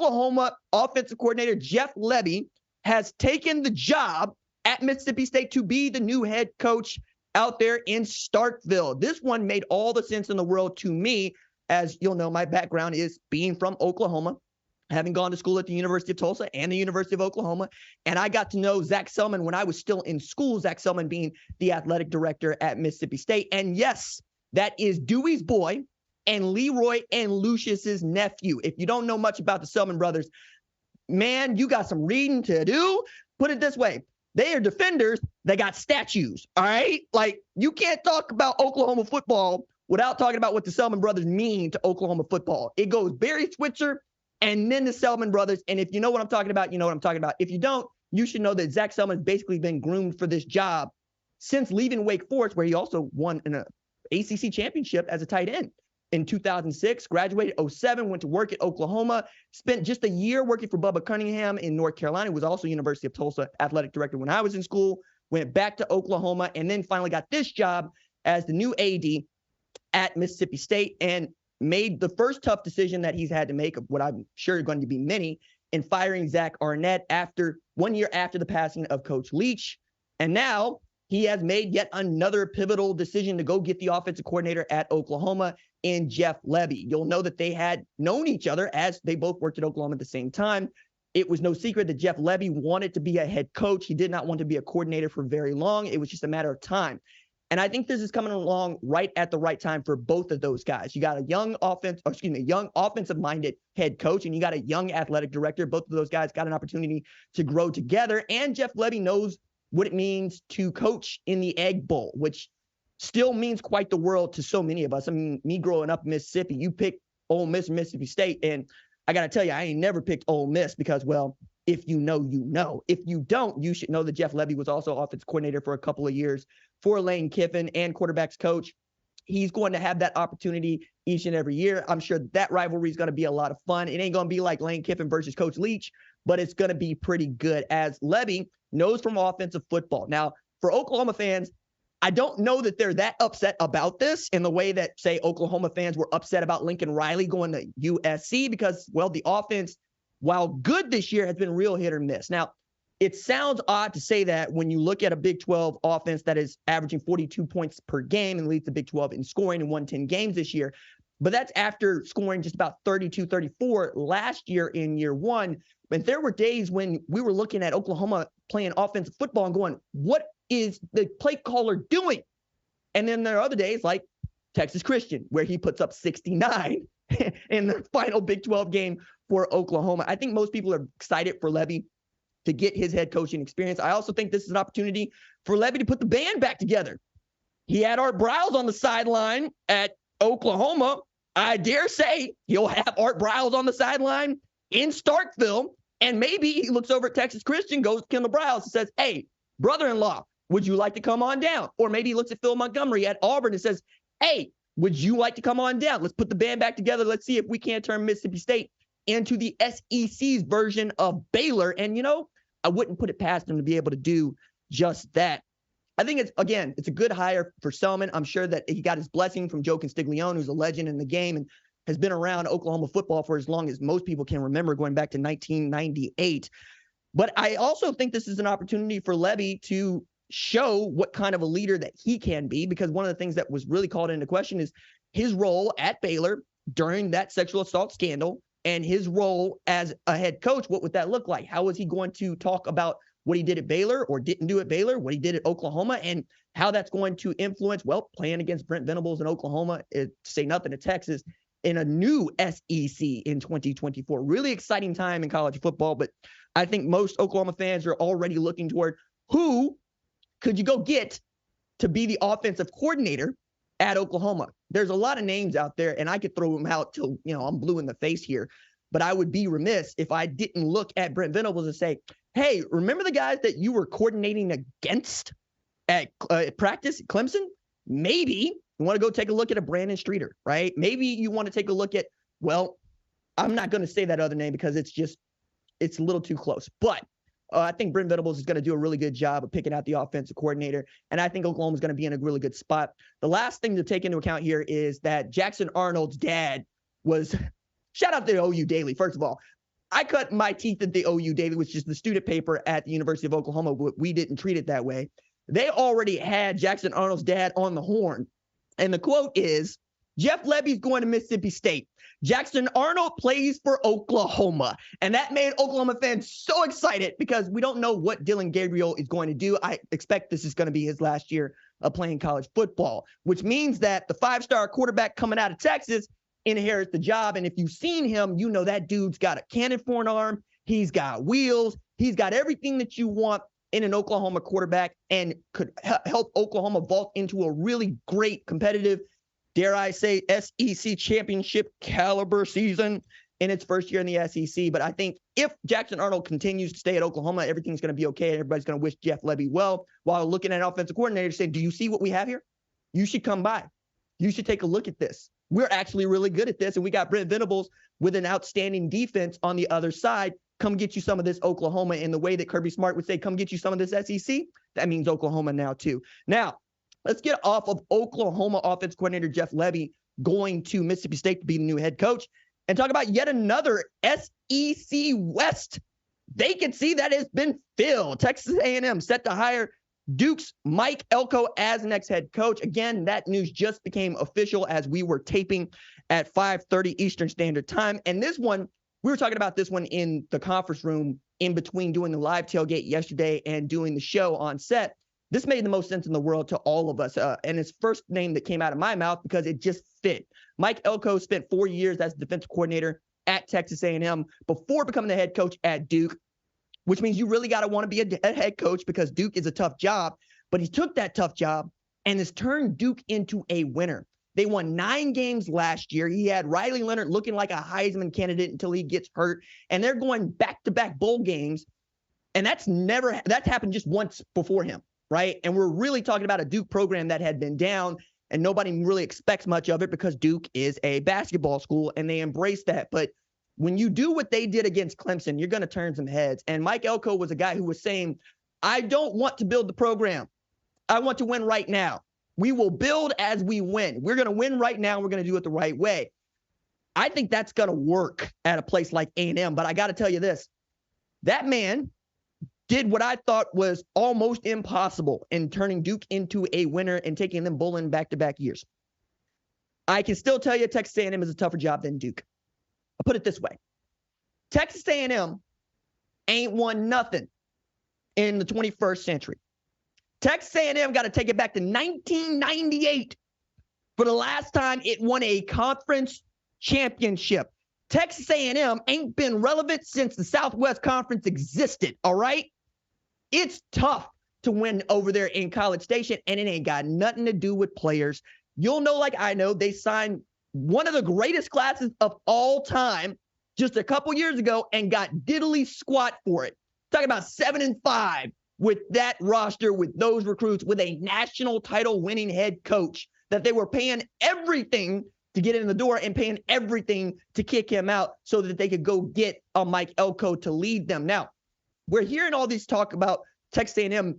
Oklahoma offensive coordinator Jeff Lebby has taken the job at Mississippi State to be the new head coach out there in Starkville. This one made all the sense in the world to me. As you'll know, my background is being from Oklahoma, having gone to school at the University of Tulsa and the University of Oklahoma. And I got to know Zach Selman when I was still in school, Zach Selman being the athletic director at Mississippi State. And yes, that is Dewey's boy and Leroy and Lucius's nephew. If you don't know much about the Selman brothers, man, you got some reading to do. Put it this way. They are defenders. They got statues. All right. Like, you can't talk about Oklahoma football without talking about what the Selman brothers mean to Oklahoma football. It goes Barry Switzer and then the Selman brothers. And if you know what I'm talking about, you know what I'm talking about. If you don't, you should know that Zach Selman has basically been groomed for this job since leaving Wake Forest, where he also won an ACC championship as a tight end in 2006, graduated 2007, went to work at Oklahoma, spent just a year working for Bubba Cunningham in North Carolina, was also University of Tulsa athletic director when I was in school, went back to Oklahoma, and then finally got this job as the new AD at Mississippi State, and made the first tough decision that he's had to make, of what I'm sure are going to be many, in firing Zach Arnett after 1 year after the passing of Coach Leach. And now he has made yet another pivotal decision to go get the offensive coordinator at Oklahoma in Jeff Lebby. You'll know that they had known each other as they both worked at Oklahoma at the same time. It was no secret that Jeff Lebby wanted to be a head coach. He did not want to be a coordinator for very long. It was just a matter of time. And I think this is coming along right at the right time for both of those guys. You got a young offensive-minded head coach, and you got a young athletic director. Both of those guys got an opportunity to grow together. And Jeff Lebby knows what it means to coach in the Egg Bowl, which still means quite the world to so many of us. I mean, me growing up in Mississippi, you pick Ole Miss and Mississippi State, and I got to tell you, I ain't never picked Ole Miss because, well, if you know, you know. If you don't, you should know that Jeff Lebby was also offensive coordinator for a couple of years for Lane Kiffin and quarterbacks coach. He's going to have that opportunity each and every year. I'm sure that rivalry is going to be a lot of fun. It ain't going to be like Lane Kiffin versus Coach Leach, but it's going to be pretty good, as Lebby knows from offensive football. Now, for Oklahoma fans, I don't know that they're that upset about this in the way that, say, Oklahoma fans were upset about Lincoln Riley going to USC because, well, the offense, while good this year, has been real hit or miss. Now, it sounds odd to say that when you look at a Big 12 offense that is averaging 42 points per game and leads the Big 12 in scoring and won 10 games this year. But that's after scoring just about 32, 34 last year in year one. But there were days when we were looking at Oklahoma playing offensive football and going, what is the play caller doing? And then there are other days like Texas Christian, where he puts up 69 in the final Big 12 game for Oklahoma. I think most people are excited for Lebby to get his head coaching experience. I also think this is an opportunity for Lebby to put the band back together. He had Art Briles on the sideline at Oklahoma. I dare say he'll have Art Briles on the sideline in Starkville. And maybe he looks over at Texas Christian, goes to Kendall Briles and says, hey, brother-in-law, would you like to come on down? Or maybe he looks at Phil Montgomery at Auburn and says, hey, would you like to come on down? Let's put the band back together. Let's see if we can't turn Mississippi State into the SEC's version of Baylor. And, you know, I wouldn't put it past him to be able to do just that. I think it's a good hire for Selman. I'm sure that he got his blessing from Joe Constiglione, who's a legend in the game and has been around Oklahoma football for as long as most people can remember, going back to 1998. But I also think this is an opportunity for Lebby to show what kind of a leader that he can be, because one of the things that was really called into question is his role at Baylor during that sexual assault scandal and his role as a head coach. What would that look like? How was he going to talk about what he did at Baylor or didn't do at Baylor, what he did at Oklahoma, and how that's going to influence, well, playing against Brent Venables in Oklahoma, to say nothing to Texas, in a new SEC in 2024. Really exciting time in college football, but I think most Oklahoma fans are already looking toward who could you go get to be the offensive coordinator at Oklahoma. There's a lot of names out there, and I could throw them out till, I'm blue in the face here, but I would be remiss if I didn't look at Brent Venables and say, hey, remember the guys that you were coordinating against at practice at Clemson? Maybe you want to go take a look at a Brandon Streeter, right? Maybe you want to take a look at, well, I'm not going to say that other name because it's a little too close. But I think Brent Venables is going to do a really good job of picking out the offensive coordinator, and I think Oklahoma is going to be in a really good spot. The last thing to take into account here is that Jackson Arnold's dad was – shout out to OU Daily, first of all. I cut my teeth at the OU, David, which is the student paper at the University of Oklahoma, but we didn't treat it that way. They already had Jackson Arnold's dad on the horn. And the quote is, Jeff Lebby's going to Mississippi State. Jackson Arnold plays for Oklahoma. And that made Oklahoma fans so excited because we don't know what Dylan Gabriel is going to do. I expect this is going to be his last year of playing college football, which means that the five-star quarterback coming out of Texas inherits the job. And if you've seen him, you know that dude's got a cannon for an arm. He's got wheels. He's got everything that you want in an Oklahoma quarterback and could help Oklahoma vault into a really great competitive, dare I say, SEC championship caliber season in its first year in the SEC. But I think if Jackson Arnold continues to stay at Oklahoma, everything's going to be okay. Everybody's going to wish Jeff Lebby well while looking at an offensive coordinator saying, do you see what we have here? You should come by. You should take a look at this. We're actually really good at this. And we got Brent Venables with an outstanding defense on the other side. Come get you some of this Oklahoma in the way that Kirby Smart would say, come get you some of this SEC. That means Oklahoma now too. Now, let's get off of Oklahoma offense coordinator Jeff Lebby going to Mississippi State to be the new head coach and talk about yet another SEC West vacancy that has been filled. Texas A&M set to hire Duke's Mike Elko as next head coach. Again, that news just became official as we were taping at 5:30 Eastern Standard Time. And this one, we were talking about this one in the conference room in between doing the live tailgate yesterday and doing the show on set. This made the most sense in the world to all of us. And it's first name that came out of my mouth because it just fit. Mike Elko spent 4 years as defensive coordinator at Texas A&M before becoming the head coach at Duke, which means you really got to want to be a head coach because Duke is a tough job. But he took that tough job and has turned Duke into a winner. They won 9 games last year. He had Riley Leonard looking like a Heisman candidate until he gets hurt. And they're going back-to-back bowl games. And that's happened just once before him, right? And we're really talking about a Duke program that had been down and nobody really expects much of it because Duke is a basketball school and they embrace that. But when you do what they did against Clemson, you're going to turn some heads. And Mike Elko was a guy who was saying, I don't want to build the program. I want to win right now. We will build as we win. We're going to win right now. We're going to do it the right way. I think that's going to work at a place like A&M. But I got to tell you this. That man did what I thought was almost impossible in turning Duke into a winner and taking them bowling back-to-back years. I can still tell you Texas A&M is a tougher job than Duke. I'll put it this way. Texas A&M ain't won nothing in the 21st century. Texas A&M got to take it back to 1998 for the last time it won a conference championship. Texas A&M ain't been relevant since the Southwest Conference existed, all right? It's tough to win over there in College Station, and it ain't got nothing to do with players. You'll know, like I know, they signed one of the greatest classes of all time just a couple years ago and got diddly squat for it. Talking about 7-5 with that roster, with those recruits, with a national title winning head coach that they were paying everything to get in the door and paying everything to kick him out so that they could go get a Mike Elko to lead them. Now, we're hearing all this talk about Texas A&M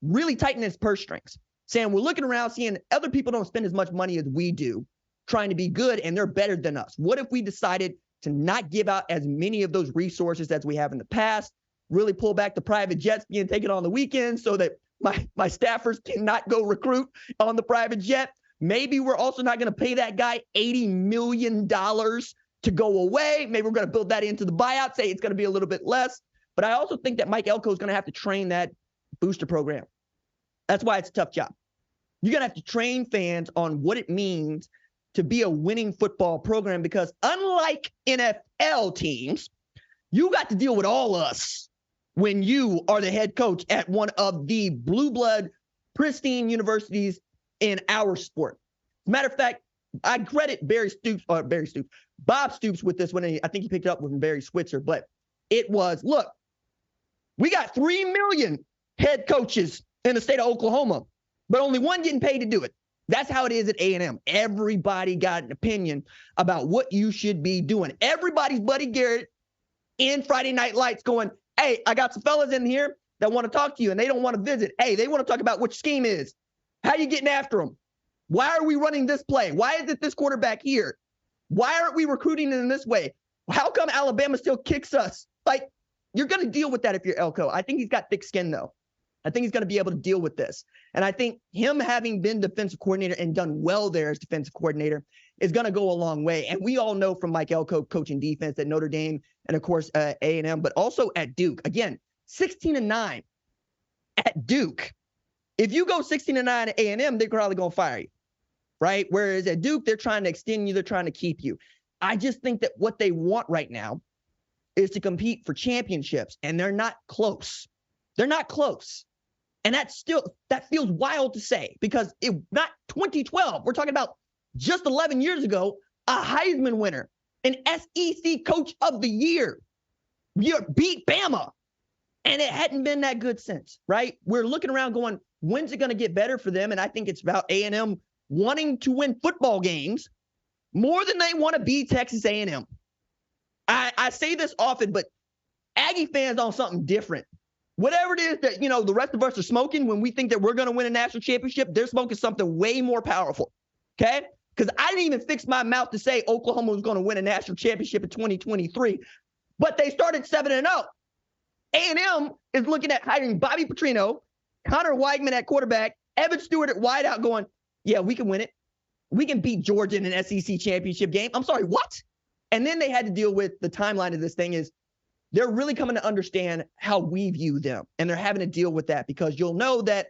really tightening its purse strings, saying we're looking around, seeing other people don't spend as much money as we do, trying to be good, and they're better than us. What if we decided to not give out as many of those resources as we have in the past, really pull back the private jets being taken on the weekends so that my staffers cannot go recruit on the private jet? Maybe we're also not going to pay that guy $80 million to go away. Maybe we're going to build that into the buyout, say it's going to be a little bit less. But I also think that Mike Elko is going to have to train that booster program. That's why it's a tough job. You're going to have to train fans on what it means to be a winning football program because unlike NFL teams, you got to deal with all us when you are the head coach at one of the blue blood, pristine universities in our sport. As a matter of fact, I credit Bob Stoops with this one. I think he picked it up with Barry Switzer, but it was, look, we got 3 million head coaches in the state of Oklahoma, but only one getting paid to do it. That's how it is at A&M. Everybody got an opinion about what you should be doing. Everybody's Buddy Garrett in Friday Night Lights going, hey, I got some fellas in here that want to talk to you and they don't want to visit. Hey, they want to talk about what your scheme is. How you getting after them? Why are we running this play? Why is it this quarterback here? Why aren't we recruiting in this way? How come Alabama still kicks us? Like, you're going to deal with that if you're Elko. I think he's got thick skin, though. I think he's going to be able to deal with this. And I think him having been defensive coordinator and done well there as defensive coordinator is going to go a long way. And we all know from Mike Elko coaching defense at Notre Dame and, of course, A&M, but also at Duke. Again, 16-9 at Duke. If you go 16-9 at A&M, they're probably going to fire you, right? Whereas at Duke, they're trying to extend you. They're trying to keep you. I just think that what they want right now is to compete for championships, and they're not close. They're not close. And that feels wild to say because not 2012. We're talking about just 11 years ago, a Heisman winner, an SEC Coach of the Year. You beat Bama. And it hadn't been that good since, right? We're looking around going, when's it going to get better for them? And I think it's about A&M wanting to win football games more than they want to beat Texas A&M. I say this often, but Aggie fans on something different. Whatever it is that, the rest of us are smoking when we think that we're going to win a national championship, they're smoking something way more powerful, okay? Because I didn't even fix my mouth to say Oklahoma was going to win a national championship in 2023, but they started 7-0. A&M is looking at hiring Bobby Petrino, Connor Weigman at quarterback, Evan Stewart at wideout going, yeah, we can win it. We can beat Georgia in an SEC championship game. I'm sorry, what? And then they had to deal with the timeline of this thing is they're really coming to understand how we view them. And they're having to deal with that because you'll know that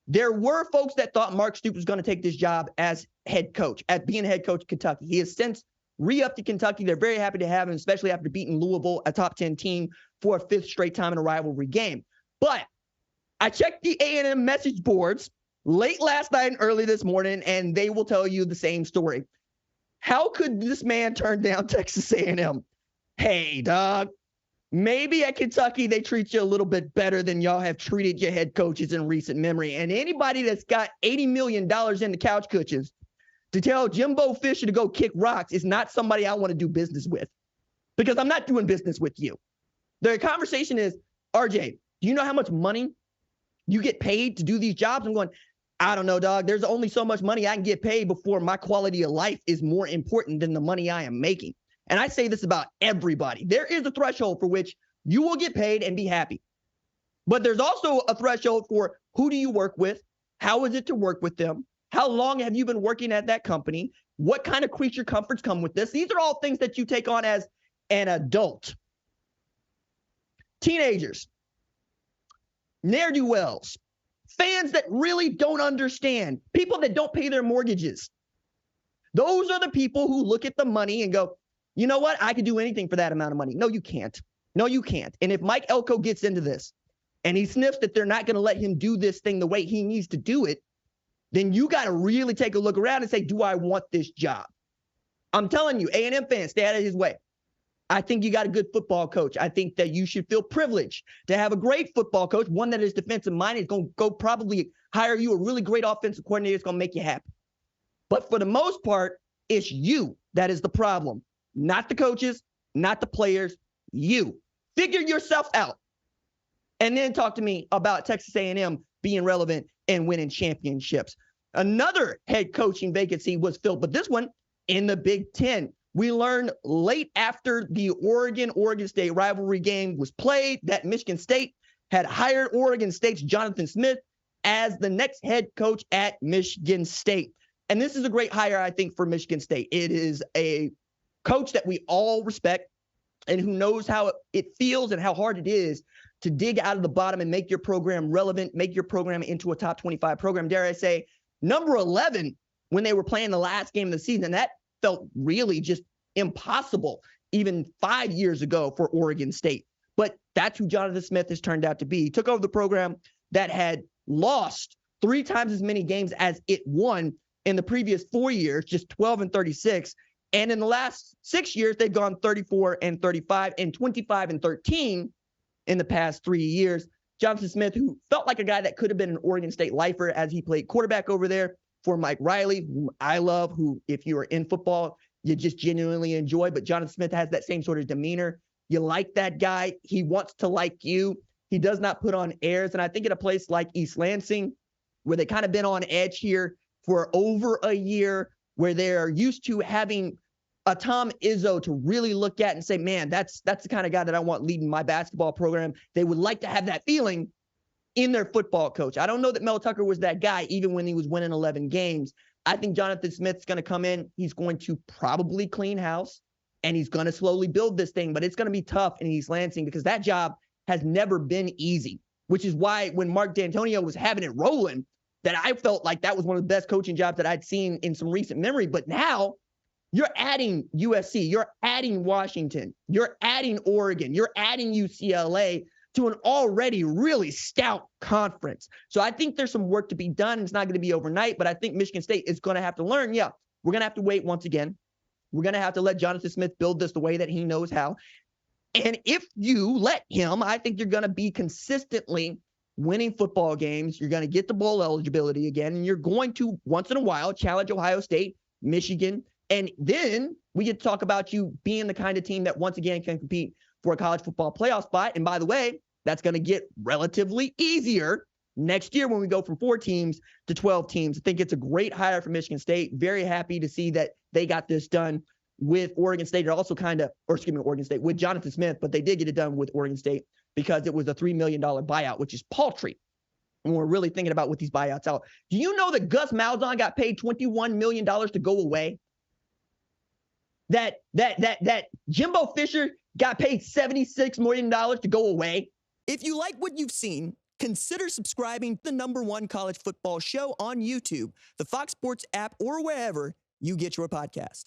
there were folks that thought Mark Stoops was going to take this job as head coach, at being head coach of Kentucky. He has since re-upped to Kentucky. They're very happy to have him, especially after beating Louisville, a top 10 team, for a fifth straight time in a rivalry game. But I checked the A&M message boards late last night and early this morning, and they will tell you the same story. How could this man turn down Texas A&M? Hey, dog, maybe at Kentucky they treat you a little bit better than y'all have treated your head coaches in recent memory. And anybody that's got $80 million in the couch cushions to tell Jimbo Fisher to go kick rocks is not somebody I want to do business with because I'm not doing business with you. The conversation is, RJ, do you know how much money you get paid to do these jobs? I'm going, I don't know, dog. There's only so much money I can get paid before my quality of life is more important than the money I am making. And I say this about everybody. There is a threshold for which you will get paid and be happy. But there's also a threshold for who do you work with? How is it to work with them? How long have you been working at that company? What kind of creature comforts come with this? These are all things that you take on as an adult. Teenagers, ne'er-do-wells, fans that really don't understand, people that don't pay their mortgages. Those are the people who look at the money and go, you know what? I could do anything for that amount of money. No, you can't. No, you can't. And if Mike Elko gets into this and he sniffs that they're not going to let him do this thing the way he needs to do it, then you got to really take a look around and say, do I want this job? I'm telling you, A&M fans, stay out of his way. I think you got a good football coach. I think that you should feel privileged to have a great football coach, one that is defensive minded, is going to go probably hire you a really great offensive coordinator that's going to make you happy. But for the most part, it's you that is the problem, not the coaches, not the players, you. Figure yourself out. And then talk to me about Texas A&M being relevant and winning championships. Another head coaching vacancy was filled, but this one in the Big Ten. We learned late after the Oregon State rivalry game was played that Michigan State had hired Oregon State's Jonathan Smith as the next head coach at Michigan State. And this is a great hire, I think, for Michigan State. It is a coach that we all respect and who knows how it feels and how hard it is to dig out of the bottom and make your program relevant, make your program into a top 25 program. Dare I say, number 11 when they were playing the last game of the season. That felt really just impossible even 5 years ago for Oregon State. But that's who Jonathan Smith has turned out to be. He took over the program that had lost 3 times as many games as it won in the previous 4 years, just 12-36. And in the last 6 years, they've gone 34-35 and 25-13 in the past 3 years. Jonathan Smith, who felt like a guy that could have been an Oregon State lifer as he played quarterback over there for Mike Riley, whom I love, who, if you are in football, you just genuinely enjoy. But Jonathan Smith has that same sort of demeanor. You like that guy. He wants to like you. He does not put on airs. And I think at a place like East Lansing, where they kind of been on edge here for over a year, where they're used to having a Tom Izzo to really look at and say, man, that's the kind of guy that I want leading my basketball program. They would like to have that feeling in their football coach. I don't know that Mel Tucker was that guy, even when he was winning 11 games. I think Jonathan Smith's going to come in. He's going to probably clean house, and he's going to slowly build this thing, but it's going to be tough in East Lansing because that job has never been easy, which is why when Mark D'Antonio was having it rolling, that I felt like that was one of the best coaching jobs that I'd seen in some recent memory. But now you're adding USC, you're adding Washington, you're adding Oregon, you're adding UCLA to an already really stout conference. So I think there's some work to be done. It's not going to be overnight, but I think Michigan State is going to have to learn. Yeah, we're going to have to wait once again. We're going to have to let Jonathan Smith build this the way that he knows how. And if you let him, I think you're going to be consistently winning football games. You're going to get the bowl eligibility again, and you're going to, once in a while, challenge Ohio State, Michigan, and then we get to talk about you being the kind of team that once again can compete for a college football playoff spot. And by the way, that's going to get relatively easier next year when we go from 4 teams to 12 teams. I think it's a great hire for Michigan State. Very happy to see that they got this done with Oregon State. It also Oregon State with Jonathan Smith, but they did get it done with Oregon State because it was a $3 million buyout, which is paltry when we're really thinking about what these buyouts out. Do you know that Gus Malzahn got paid $21 million to go away? That Jimbo Fisher got paid $76 million to go away. If you like what you've seen, consider subscribing to the #1 college football show on YouTube, the Fox Sports app, or wherever you get your podcast.